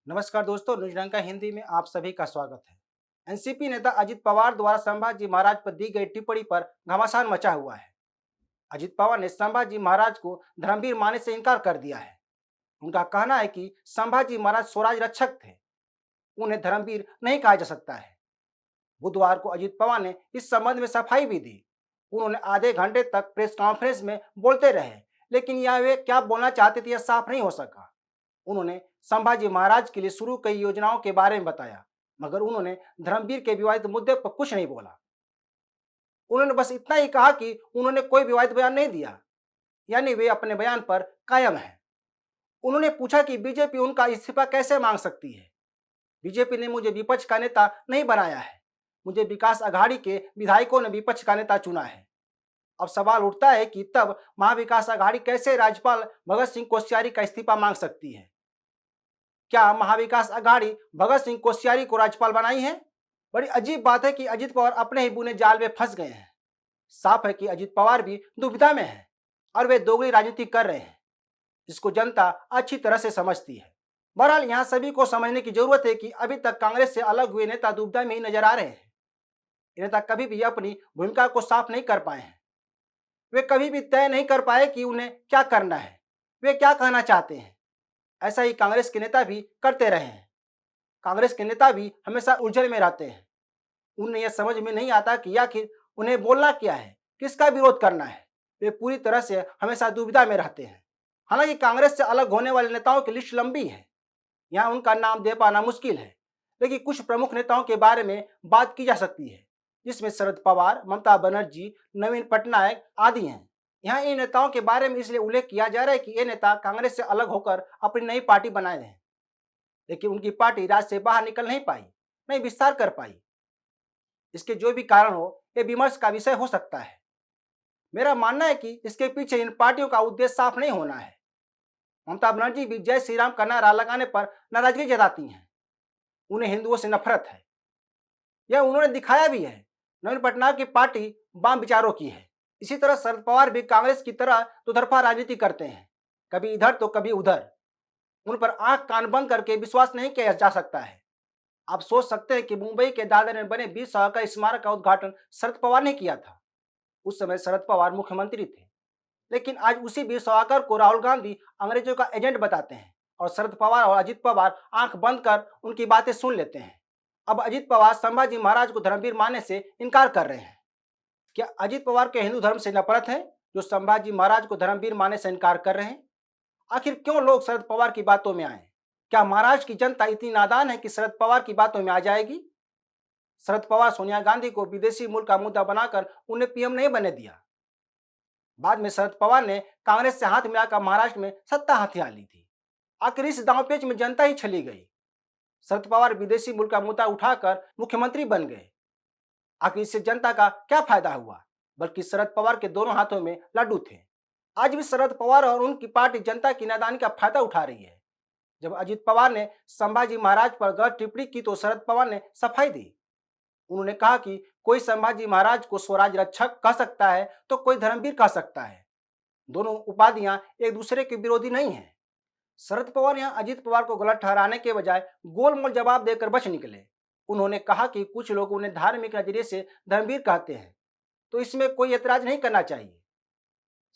नमस्कार दोस्तों, न्यूज लंका हिंदी में आप सभी का स्वागत है। एनसीपी नेता अजित पवार द्वारा संभाजी महाराज पर दी गई टिप्पणी पर घमासान मचा हुआ है। अजित पवार ने संभाजी महाराज को धर्मवीर मानने से इनकार कर दिया है। उनका कहना है कि संभाजी महाराज स्वराज रक्षक थे, उन्हें धर्मवीर नहीं कहा जा सकता है। बुधवार को अजित पवार ने इस संबंध में सफाई भी दी। उन्होंने आधे घंटे तक प्रेस कॉन्फ्रेंस में बोलते रहे, लेकिन यह वे क्या बोलना चाहते थे यह साफ नहीं हो सका। उन्होंने संभाजी महाराज के लिए शुरू कई योजनाओं के बारे में बताया, मगर उन्होंने धर्मवीर के विवादित मुद्दे पर कुछ नहीं बोला। उन्होंने बस इतना ही कहा कि उन्होंने कोई विवादित बयान नहीं दिया, यानी वे अपने बयान पर कायम हैं। उन्होंने पूछा कि बीजेपी उनका इस्तीफा कैसे मांग सकती है। बीजेपी ने मुझे विपक्ष का नेता नहीं बनाया है, मुझे विकास आघाड़ी के विधायकों ने विपक्ष का नेता चुना है। अब सवाल उठता है कि तब महाविकास आघाड़ी कैसे राज्यपाल भगत सिंह कोश्यारी का इस्तीफा मांग सकती है। क्या महाविकास आघाड़ी भगत सिंह कोश्यारी को राज्यपाल बनाई है? बड़ी अजीब बात है कि अजित पवार अपने ही बुने जाल में फंस गए हैं। साफ है कि अजित पवार भी दुविधा में हैं और वे दोगली राजनीति कर रहे हैं, जिसको जनता अच्छी तरह से समझती है। बहरहाल यहाँ सभी को समझने की जरूरत है कि अभी तक कांग्रेस से अलग हुए नेता दुविधा में ही नजर आ रहे हैं। ये नेता कभी भी अपनी भूमिका को साफ नहीं कर पाए हैं। वे कभी भी तय नहीं कर पाए कि उन्हें क्या करना है, वे क्या कहना चाहते हैं। ऐसा ही कांग्रेस के नेता भी करते रहे हैं। कांग्रेस के नेता भी हमेशा उलझन में रहते हैं। उन्हें यह समझ में नहीं आता कि आखिर उन्हें बोलना क्या है, किसका विरोध करना है। वे पूरी तरह से हमेशा दुविधा में रहते हैं। हालांकि कांग्रेस से अलग होने वाले नेताओं की लिस्ट लंबी है, यहाँ उनका नाम दे पाना मुश्किल है, लेकिन कुछ प्रमुख नेताओं के बारे में बात की जा सकती है, जिसमें शरद पवार, ममता बनर्जी, नवीन पटनायक आदि हैं। यहाँ इन नेताओं के बारे में इसलिए उल्लेख किया जा रहा है कि ये नेता कांग्रेस से अलग होकर अपनी नई पार्टी बनाए हैं, लेकिन उनकी पार्टी राज्य से बाहर निकल नहीं पाई, नहीं विस्तार कर पाई। इसके जो भी कारण हो, ये विमर्श का विषय हो सकता है। मेरा मानना है कि इसके पीछे इन पार्टियों का उद्देश्य साफ नहीं होना है। ममता बनर्जी भी जय श्री राम का नारा लगाने पर नाराजगी जताती हैं। उन्हें हिंदुओं से नफरत है, यह उन्होंने दिखाया भी है। नवीन पटनायक की पार्टी वाम विचारों की है। इसी तरह शरद पवार भी कांग्रेस की तरह दोतरफा राजनीति करते हैं, कभी इधर तो कभी उधर। उन पर आंख कान बंद करके विश्वास नहीं किया जा सकता है। आप सोच सकते हैं कि मुंबई के दादर में बने वीर सावरकर स्मारक का उद्घाटन शरद पवार ने किया था। उस समय शरद पवार मुख्यमंत्री थे, लेकिन आज उसी वीर सावरकर को राहुल गांधी अंग्रेजों का एजेंट बताते हैं और शरद पवार और अजित पवार आंख बंद कर उनकी बातें सुन लेते हैं। अब अजित पवार संभाजी महाराज को धर्मवीर मानने से इनकार कर रहे हैं। क्या अजित पवार के हिंदू धर्म से नफरत है जो संभाजी महाराज को धर्मवीर मानने से इनकार कर रहे हैं? आखिर क्यों लोग शरद पवार की बातों में आए? क्या महाराष्ट्र की जनता इतनी नादान है कि शरद पवार की बातों में आ जाएगी? शरद पवार सोनिया गांधी को विदेशी मूल का मुद्दा बनाकर उन्हें पीएम नहीं बनने दिया। बाद में शरद पवार ने कांग्रेस से हाथ मिलाकर महाराष्ट्र में सत्ता हथिया ली थी। आखिर इस दांवपेच में जनता ही चली गई। शरद पवार विदेशी मूल का मुद्दा उठाकर मुख्यमंत्री बन गए। आखिर इससे जनता का क्या फायदा हुआ? बल्कि शरद पवार के दोनों हाथों में लड्डू थे। आज भी शरद पवार और उनकी पार्टी जनता की नादानी का फायदा उठा रही है। जब अजित पवार ने संभाजी महाराज पर गलत टिप्पणी की तो शरद पवार ने सफाई दी। उन्होंने कहा कि कोई संभाजी महाराज को स्वराज रक्षक कह सकता है तो कोई धर्मवीर कह सकता है। दोनों उपाधियां एक दूसरे के विरोधी नहीं है। शरद पवार यहां अजित पवार को गलत ठहराने के बजाय गोलमोल जवाब देकर बच निकले। उन्होंने कहा कि कुछ लोग उन्हें धार्मिक नजरिए से धर्मवीर कहते हैं, तो इसमें कोई एतराज नहीं करना चाहिए।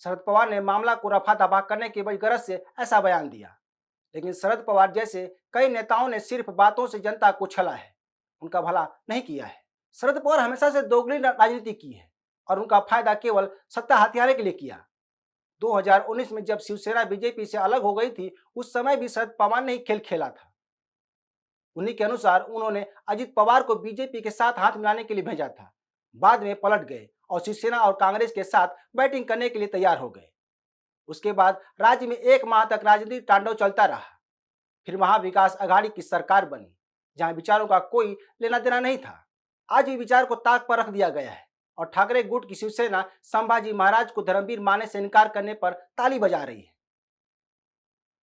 शरद पवार ने मामला को रफा दफा करने की गरज से ऐसा बयान दिया, लेकिन शरद पवार जैसे कई नेताओं ने सिर्फ बातों से जनता को छला है, उनका भला नहीं किया है। शरद पवार हमेशा से दोगली राजनीति की है और उनका फायदा केवल सत्ता हथियाने के लिए किया। 2019 में जब शिवसेना बीजेपी से अलग हो गई थी, उस समय भी शरद पवार ने ही खेल खेला था। उन्हीं के अनुसार उन्होंने अजित पवार को बीजेपी के साथ हाथ मिलाने के लिए भेजा था। बाद में पलट गए और शिवसेना और कांग्रेस के साथ बैटिंग करने के लिए तैयार हो गए। उसके बाद राज्य में 1 माह तक राजनीतिक तांडव चलता रहा। फिर महाविकास आघाड़ी की सरकार बनी, जहां विचारों का कोई लेना देना नहीं था। आज भी विचार को ताक पर रख दिया गया है और ठाकरे गुट की शिवसेना संभाजी महाराज को धर्मवीर मानने से इनकार करने पर ताली बजा रही है।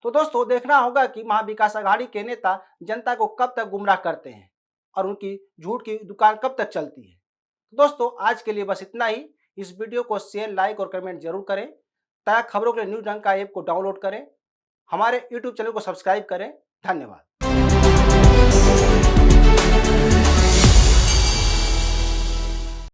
तो दोस्तों, देखना होगा कि महाविकास आघाड़ी के नेता जनता को कब तक गुमराह करते हैं और उनकी झूठ की दुकान कब तक चलती है। तो दोस्तों, आज के लिए बस इतना ही। इस वीडियो को शेयर, लाइक और कमेंट जरूर करें। ताज़ा खबरों के लिए न्यूज लंका ऐप को डाउनलोड करें। हमारे यूट्यूब चैनल को सब्सक्राइब करें। धन्यवाद।